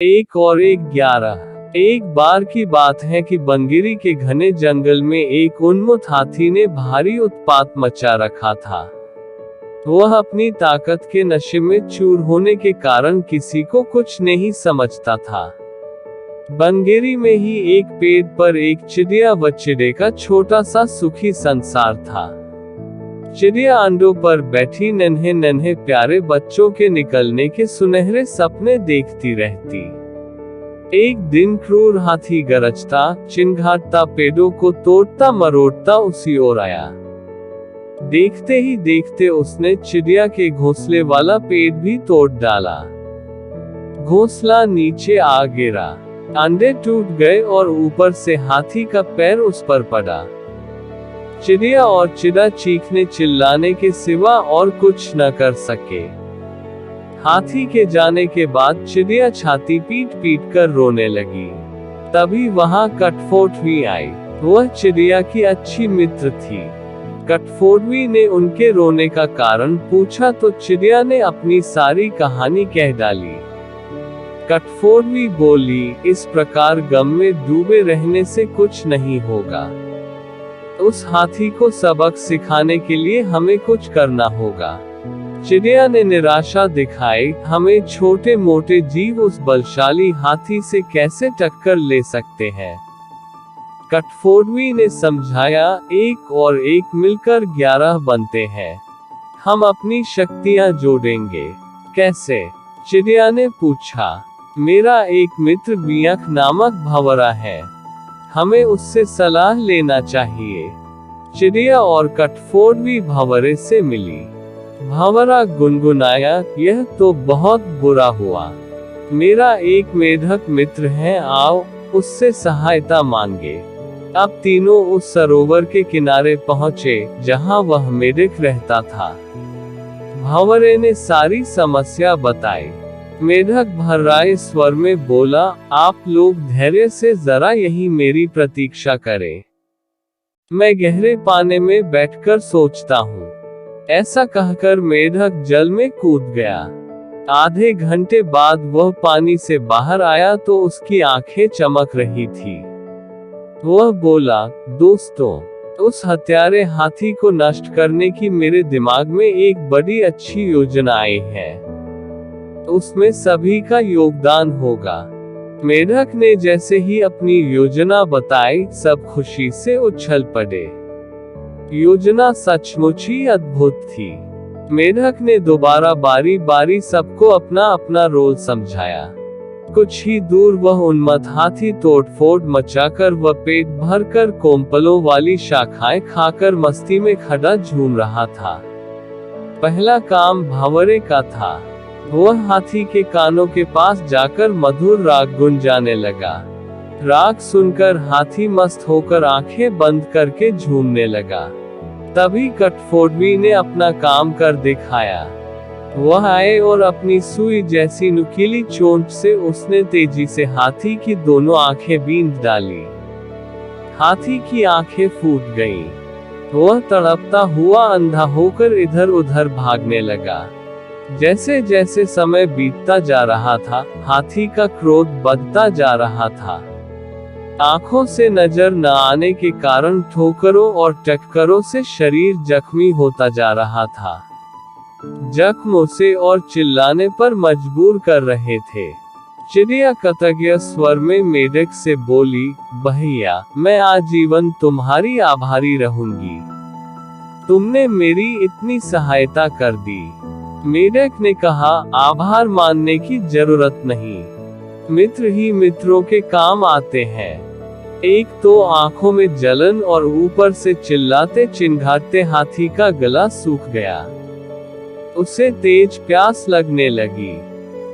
एक और एक 11। एक बार की बात है कि बंगिरी के घने जंगल में एक उन्मत्त हाथी ने भारी उत्पात मचा रखा था। वह अपनी ताकत के नशे में चूर होने के कारण किसी को कुछ नहीं समझता था। बंगेरी में ही एक पेड़ पर एक चिड़िया व चिड़े का छोटा सा सुखी संसार था। चिड़िया अंडों पर बैठी नन्हे नन्हे प्यारे बच्चों के निकलने के सुनहरे सपने देखती रहती। एक दिन क्रूर हाथी गरजता चिंघाड़ता पेड़ों को तोड़ता मरोड़ता उसी ओर आया। देखते ही देखते उसने चिड़िया के घोंसले वाला पेड़ भी तोड़ डाला। घोंसला नीचे आ गिरा, अंडे टूट गए और ऊपर से हाथी का पैर उस पर पड़ा। चिड़िया और चिड़ा चीखने चिल्लाने के सिवा और कुछ न कर सके। हाथी के जाने के बाद चिड़िया छाती पीट पीट कर रोने लगी। तभी वहां कठफोड़वी आई। वह चिड़िया की अच्छी मित्र थी। कठफोड़वी ने उनके रोने का कारण पूछा तो चिड़िया ने अपनी सारी कहानी कह डाली। कठफोड़वी बोली, इस प्रकार गम में डूबे रहने से कुछ नहीं होगा। उस हाथी को सबक सिखाने के लिए हमें कुछ करना होगा। चिड़िया ने निराशा दिखाई, हमें छोटे मोटे जीव उस बलशाली हाथी से कैसे टक्कर ले सकते हैं। कठफोड़वी ने समझाया, एक और एक मिलकर 11 बनते हैं। हम अपनी शक्तियां जोड़ेंगे। कैसे? चिड़िया ने पूछा। मेरा एक मित्र बियख नामक भंवरा है, हमें उससे सलाह लेना चाहिए। चिड़िया और कठफोड़वी भंवरे से मिली। भंवरा गुनगुनाया, यह तो बहुत बुरा हुआ। मेरा एक मेढक मित्र है, आओ उससे सहायता मांगे। अब तीनों उस सरोवर के किनारे पहुंचे जहां वह मेढक रहता था। भंवरे ने सारी समस्या बताई। मेढक भर्राए स्वर में बोला, आप लोग धैर्य से जरा यही मेरी प्रतीक्षा करें। मैं गहरे पानी में बैठकर सोचता हूँ। ऐसा कहकर मेढक जल में कूद गया। आधे घंटे बाद वह पानी से बाहर आया तो उसकी आंखें चमक रही थी। वह बोला, दोस्तों, उस हत्यारे हाथी को नष्ट करने की मेरे दिमाग में एक बड़ी अच्छी योजना आई है। उसमें सभी का योगदान होगा। मेढक ने जैसे ही अपनी योजना बताई, सब खुशी से उछल पड़े। योजना सचमुच ही अद्भुत थी। मेढक ने दोबारा बारी बारी सबको अपना अपना रोल समझाया। कुछ ही दूर वह उन्मत्त हाथी तोड़फोड़ मचाकर व पेट भरकर कोम्पलों वाली शाखाएं खाकर मस्ती में खड़ा झूम रहा था। पहला काम भंवरे का था। वह हाथी के कानों के पास जाकर मधुर राग गुंजाने लगा। राग सुनकर हाथी मस्त होकर आंखें बंद करके झूमने लगा। तभी कठफोड़वी ने अपना काम कर दिखाया। वह आए और अपनी सुई जैसी नुकीली चोंच से उसने तेजी से हाथी की दोनों आंखें बींध डाली। हाथी की आंखें फूट गईं। वह तड़पता हुआ अंधा होकर इधर उधर भागने लगा। जैसे जैसे समय बीतता जा रहा था, हाथी का क्रोध बढ़ता जा रहा था। आंखों से नजर न आने के कारण ठोकरों और टक्करों से शरीर जख्मी होता जा रहा था। जख्म उसे और चिल्लाने पर मजबूर कर रहे थे। चिड़िया कृतज्ञ स्वर में मेढक से बोली, भैया, मैं आजीवन तुम्हारी आभारी रहूंगी। तुमने मेरी इतनी सहायता कर दी। मेढक ने कहा, आभार मानने की जरूरत नहीं। मित्र ही मित्रों के काम आते हैं। एक तो आंखों में जलन और ऊपर से चिल्लाते चिंघाड़ते हाथी का गला सूख गया। उसे तेज प्यास लगने लगी।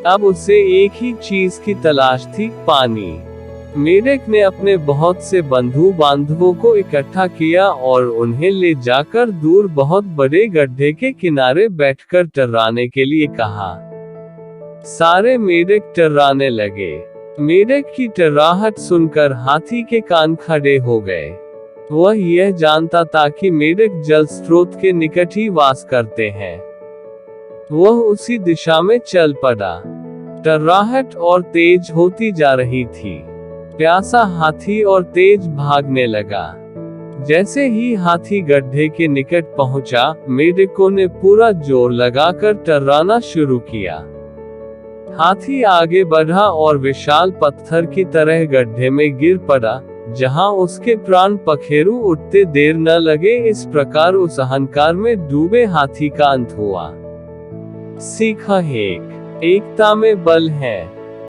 अब उसे एक ही चीज की तलाश थी, पानी। मेढक ने अपने बहुत से बंधु बांधवों को इकट्ठा किया और उन्हें ले जाकर दूर बहुत बड़े गड्ढे के किनारे बैठकर टर्राने के लिए कहा। सारे मेढक टर्राने लगे। मेढक की टर्राहट सुनकर हाथी के कान खड़े हो गए। वह यह जानता था कि मेढक जल स्रोत के निकट ही वास करते हैं। वह उसी दिशा में चल पड़ा। टर्राहट और तेज होती जा रही थी। प्यासा हाथी और तेज भागने लगा। जैसे ही हाथी गड्ढे के निकट पहुंचा, मेढकों ने पूरा जोर लगाकर टर्राना शुरू किया। हाथी आगे बढ़ा और विशाल पत्थर की तरह गड्ढे में गिर पड़ा, जहां उसके प्राण पखेरु उठते देर न लगे। इस प्रकार उस अहंकार में डूबे हाथी का अंत हुआ। सीखा 1। एकता में बल है।